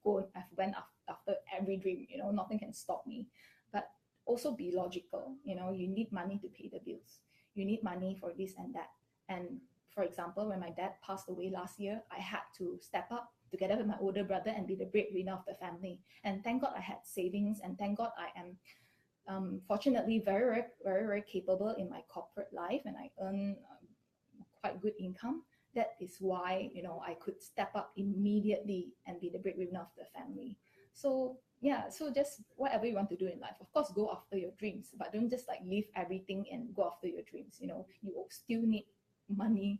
went after every dream. You know, nothing can stop me. But also be logical. You know, you need money to pay the bills. You need money for this and that. And for example, when my dad passed away last year, I had to step up together with my older brother and be the breadwinner of the family. And thank God I had savings, and thank God I am fortunately very capable in my corporate life, and I earn quite good income. That is why, you know, I could step up immediately and be the breadwinner of the family. So yeah, so just whatever you want to do in life, of course go after your dreams, but don't just like leave everything and go after your dreams. You know, you still need money.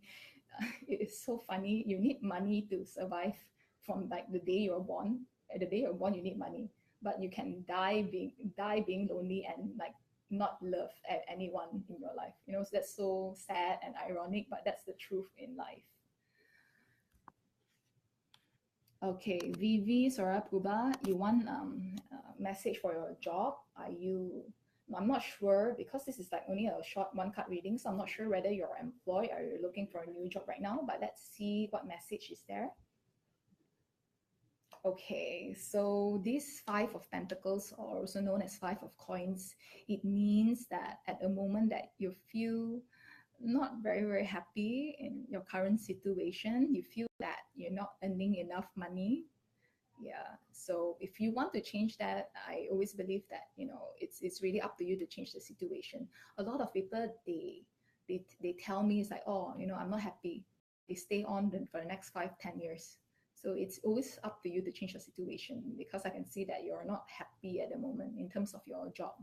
It is so funny, you need money to survive from like the day you're born. At the day you're born, you need money, but you can die being lonely and like not love anyone in your life. You know, so that's so sad and ironic, but that's the truth in life. Okay, Vivi Sorapuba, you want a message for your job? Are you? I'm not sure, because this is like only a short one card reading, so I'm not sure whether you're employed or you're looking for a new job right now. But let's see what message is there. Okay, so this Five of Pentacles, or also known as Five of Coins, it means that at the moment that you feel not very happy in your current situation, you feel that you're not earning enough money. Yeah, so if you want to change that, I always believe that, you know, it's really up to you to change the situation. A lot of people, they tell me, it's like, oh, you know, I'm not happy. They stay on for the next 5-10 years. So it's always up to you to change the situation, because I can see that you're not happy at the moment in terms of your job.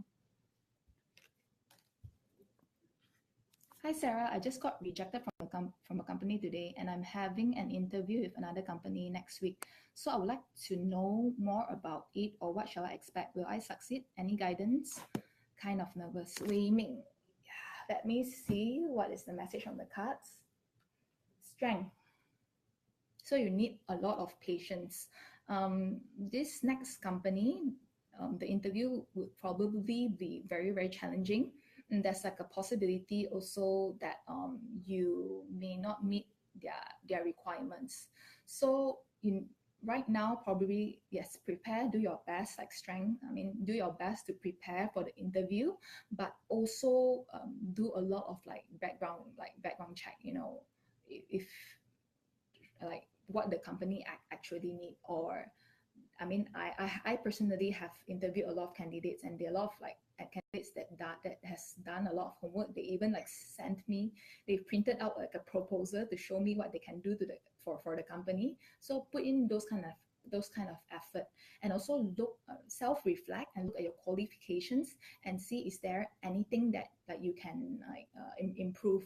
Hi Sarah, I just got rejected from a company today and I'm having an interview with another company next week. So I would like to know more about it or what shall I expect? Will I succeed? Any guidance? Kind of nervous. Wei Ming. Yeah, let me see what is the message on the cards. Strength. So you need a lot of patience. This next company, the interview would probably be very, very challenging. And there's like a possibility also that you may not meet their requirements. So right now, probably, yes, prepare, do your best, like strength. I mean, do your best to prepare for the interview, but also do a lot of background check, if like what the company actually need. Or I mean, I personally have interviewed a lot of candidates, and there are a lot of candidates that has done a lot of homework. They even like sent me, they printed out like a proposal to show me what they can do to for the company. So put in those kind of effort, and also look self-reflect and look at your qualifications and see is there anything that you can improve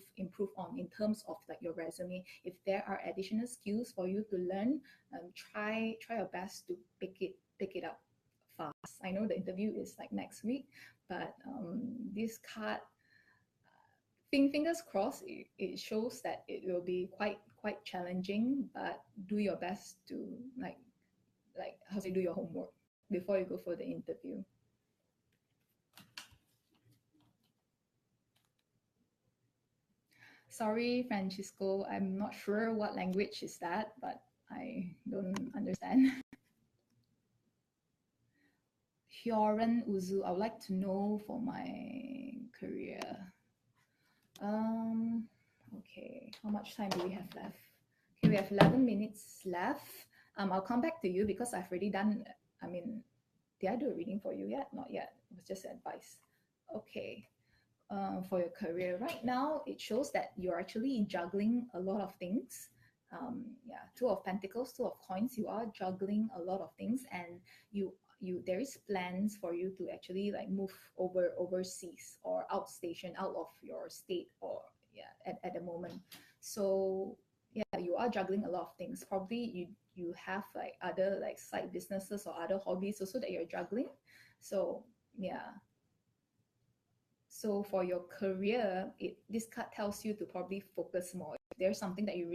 on in terms of like your resume. If there are additional skills for you to learn, try your best to pick it up fast. I know the interview is like next week, but this card, fingers crossed, it shows that it will be quite challenging, but do your best to how to do your homework before you go for the interview. Sorry, Francisco, I'm not sure what language is that, but I don't understand. Hyoran Uzu, I would like to know for my career. Okay, how much time do we have left? Okay, we have 11 minutes left. I'll come back to you because I've already done, I mean, did I do a reading for you yet? Not yet. It was just advice. Okay. For your career right now, it shows that you're actually juggling a lot of things. Yeah, Two of Pentacles, Two of Coins. You are juggling a lot of things, and there is plans for you to actually like move overseas or outstation out of your state, or yeah, at the moment. So yeah, you are juggling a lot of things. Probably you have like other like side businesses or other hobbies also that you're juggling. So yeah. So for your career, this card tells you to probably focus more. If there's something that you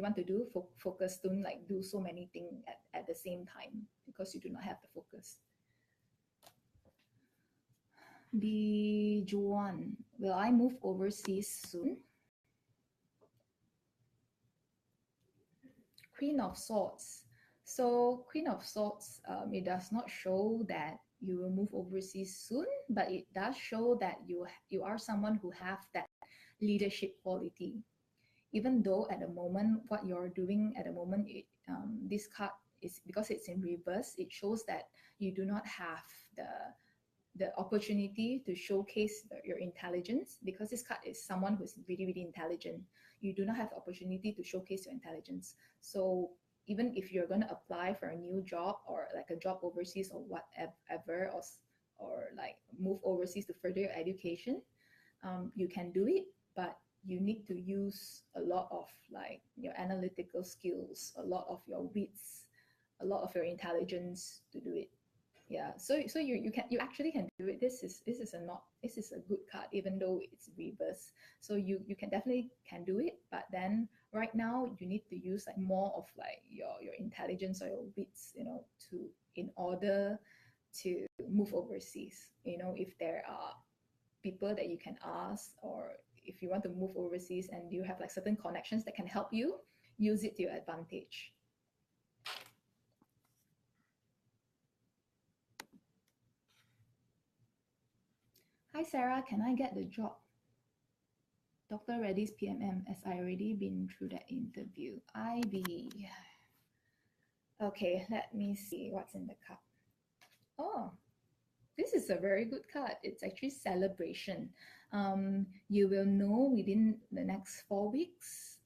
want to do, focus. Don't like do so many things at the same time because you do not have the focus. Bi Juan, will I move overseas soon? Queen of Swords. So Queen of Swords, it does not show that you will move overseas soon, but it does show that you are someone who have that leadership quality. Even though at the moment what you're doing at the moment, this card is because it's in reverse. It shows that you do not have the opportunity to showcase your intelligence, because this card is someone who's really, really intelligent. You do not have the opportunity to showcase your intelligence. So even if you're going to apply for a new job or like a job overseas or whatever, or like move overseas to further your education, you can do it, but you need to use a lot of like your analytical skills, a lot of your wits, a lot of your intelligence to do it. Yeah, so you actually can do it. This is a good card, even though it's reverse. So you can definitely can do it, but then right now you need to use like more of like your intelligence or your wits, to in order to move overseas. If there are people that you can ask, or if you want to move overseas and you have like certain connections that can help you, use it to your advantage. Hi Sarah, can I get the job? Dr. Reddy's PMM, as I already been through that interview. IB. Okay, let me see what's in the cup. Oh, this is a very good card. It's actually celebration. You will know within the next 4 weeks.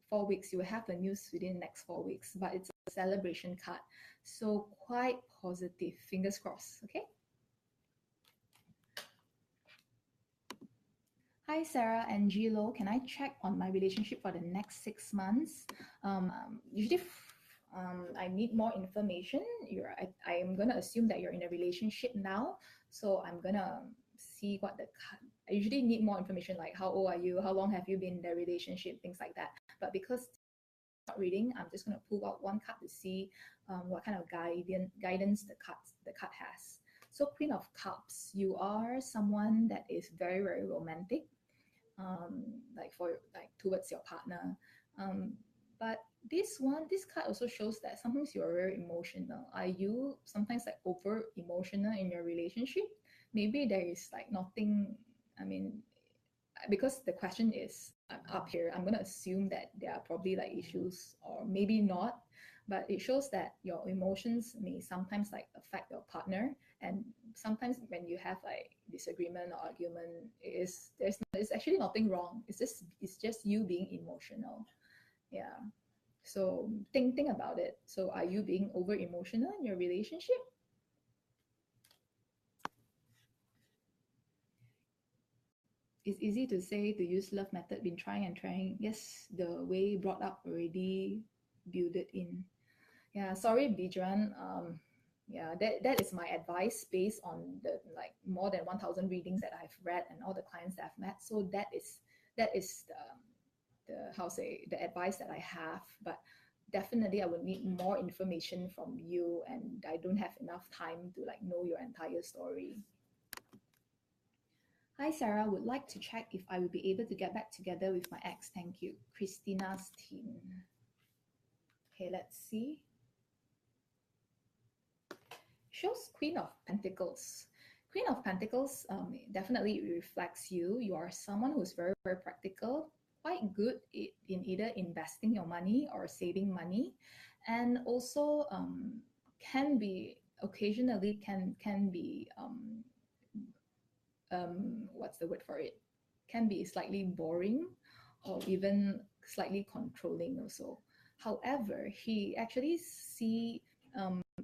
4 weeks, you will have the news within the next 4 weeks, but it's a celebration card. So quite positive. Fingers crossed. Okay. Hi, Sarah and Gilo. Can I check on my relationship for the next 6 months? Usually, I need more information. I am gonna assume that you're in a relationship now, so I'm gonna see what I usually need more information, like how old are you, how long have you been in the relationship, things like that. But because not reading, I'm just gonna pull out one card to see what kind of guidance the card has. So Queen of Cups, you are someone that is very very romantic, like for like towards your partner. Um, but this card also shows that sometimes you are very emotional. Are you sometimes like over emotional in your relationship? Maybe there is like nothing. I mean, because the question is up here, I'm going to assume that there are probably like issues or maybe not, but it shows that your emotions may sometimes like affect your partner. And sometimes when you have like disagreement or argument, there's actually nothing wrong. It's just you being emotional. Yeah. So think about it. So are you being over emotional in your relationship? It's easy to say to use love method, been trying and trying. Yes, the way brought up already build it in. Yeah, sorry, Bijan. Yeah, that is my advice based on the like more than 1,000 readings that I've read and all the clients that I've met. So that is the how say the advice that I have. But definitely, I would need more information from you, and I don't have enough time to like know your entire story. Hi, Sarah. Would like to check if I will be able to get back together with my ex. Thank you. Christina's team. Okay, let's see. Shows Queen of Pentacles. Queen of Pentacles definitely reflects you. You are someone who's very, very practical, quite good in either investing your money or saving money, and also can be occasionally can be what's the word for it? Can be slightly boring or even slightly controlling also. However, he actually see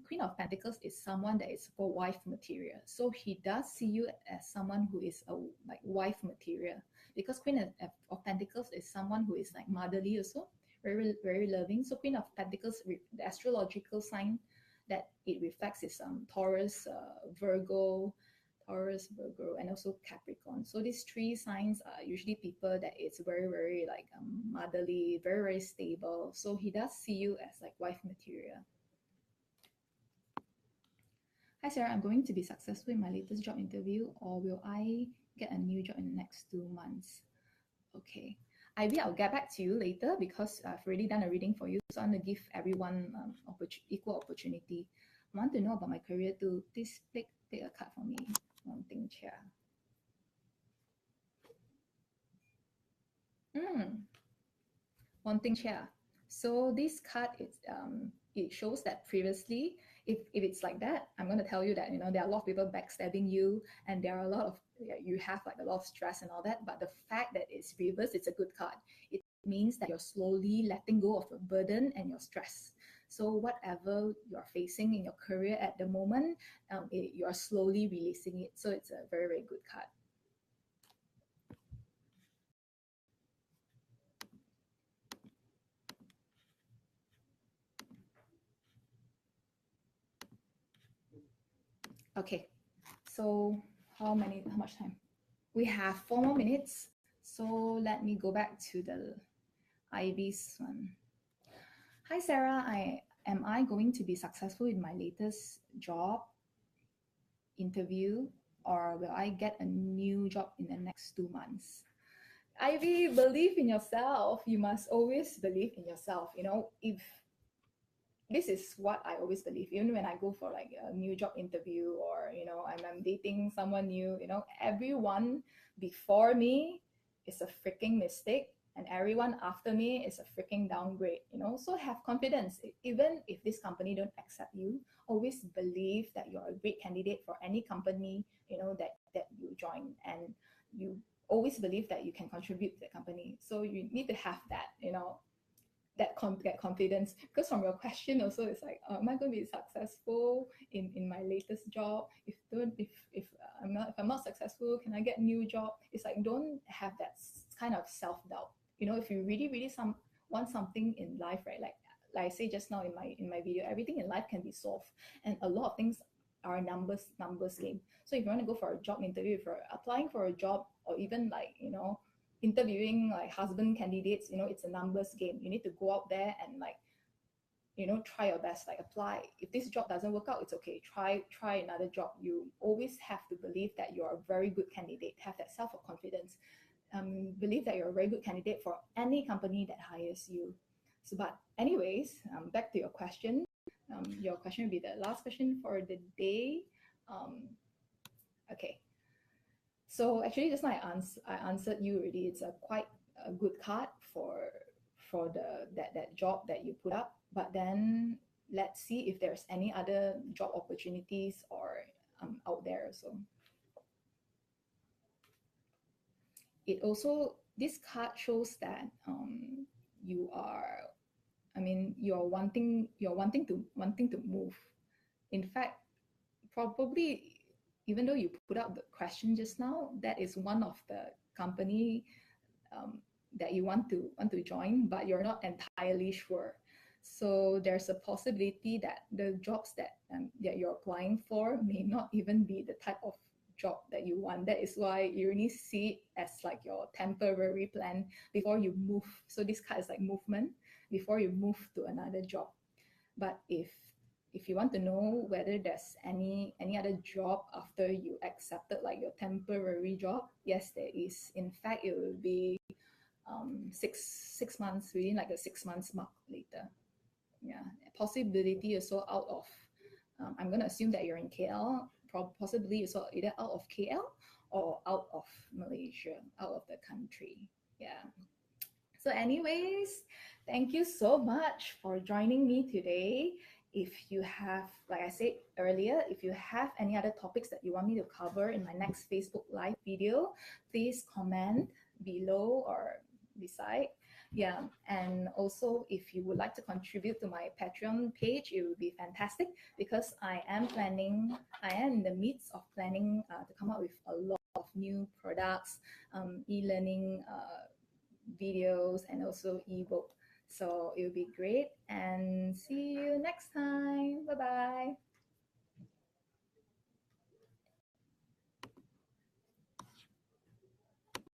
Queen of Pentacles is someone that is for wife material. So he does see you as someone who is a like wife material because Queen of Pentacles is someone who is like motherly also, very very loving. So Queen of Pentacles, the astrological sign that it reflects is Taurus, Virgo, Taurus, Virgo, and also Capricorn. So these three signs are usually people that is very, very like motherly, very, very stable. So he does see you as like wife material. Hi Sarah, I'm going to be successful in my latest job interview, or will I get a new job in the next 2 months? Okay. Ivy, I'll get back to you later because I've already done a reading for you. So I'm going to give everyone equal opportunity. I want to know about my career too. Please take a card for me. One thing, chair. Mm, wanting chair. So this card it shows that previously, if it's like that, I'm going to tell you that there are a lot of people backstabbing you, and there are a lot of you have like a lot of stress and all that. But the fact that it's reversed, it's a good card. It means that you're slowly letting go of your burden and your stress. So whatever you're facing in your career at the moment, you're slowly releasing it. So it's a very very good card. Okay, so how much time? We have 4 more minutes. So let me go back to the Ivy's one. Hi Sarah, I going to be successful in my latest job interview, or will I get a new job in the next 2 months? Ivy, believe in yourself. You must always believe in yourself. If this is what I always believe, even when I go for like a new job interview, or I'm dating someone new, everyone before me is a freaking mistake, and everyone after me is a freaking downgrade. So have confidence. Even if this company don't accept you, always believe that you're a great candidate for any company that you join, and you always believe that you can contribute to the company. So you need to have that confidence, because from your question also it's like, am I going to be successful in my latest job? If don't if if I'm not successful, can I get a new job? It's like, don't have that kind of self-doubt. You know, if you really, really want something in life, right? Like I say just now in my video, everything in life can be solved, and a lot of things are numbers game. So if you want to go for a job interview, if you're applying for a job, or even like, you know, interviewing like husband candidates, you know, it's a numbers game. You need to go out there and like, you know, try your best, like apply. If this job doesn't work out, it's okay, try another job. You always have to believe that you're a very good candidate, have that self-confidence. Believe that you're a very good candidate for any company that hires you. So but anyways, back to your question. Your question will be the last question for the day. Okay, so actually just now I answered you already. It's a quite a good card for that job that you put up. But then let's see if there's any other job opportunities or out there. So it also, this card shows that you are, I mean, you're wanting to move. In fact, probably, even though you put out the question just now, that is one of the company um, that you want to join, but you're not entirely sure. So there's a possibility that the jobs that you're applying for may not even be the type of job that you want. That is why you only see it as like your temporary plan before you move. So this card is like movement before you move to another job. But if you want to know whether there's any other job after you accepted like your temporary job, yes, there is. In fact, it will be 6 months, within like a 6 months mark later. Yeah, possibility also out of, I'm going to assume that you're in KL, possibly also either out of KL or out of Malaysia, out of the country. Yeah. So anyways, thank you so much for joining me today. If you have, like I said earlier, if you have any other topics that you want me to cover in my next Facebook Live video, please comment below or beside. Yeah, and also if you would like to contribute to my Patreon page, it would be fantastic, because I am in the midst of planning to come up with a lot of new products, e-learning videos, and also ebook. So it will be great, and see you next time. Bye bye.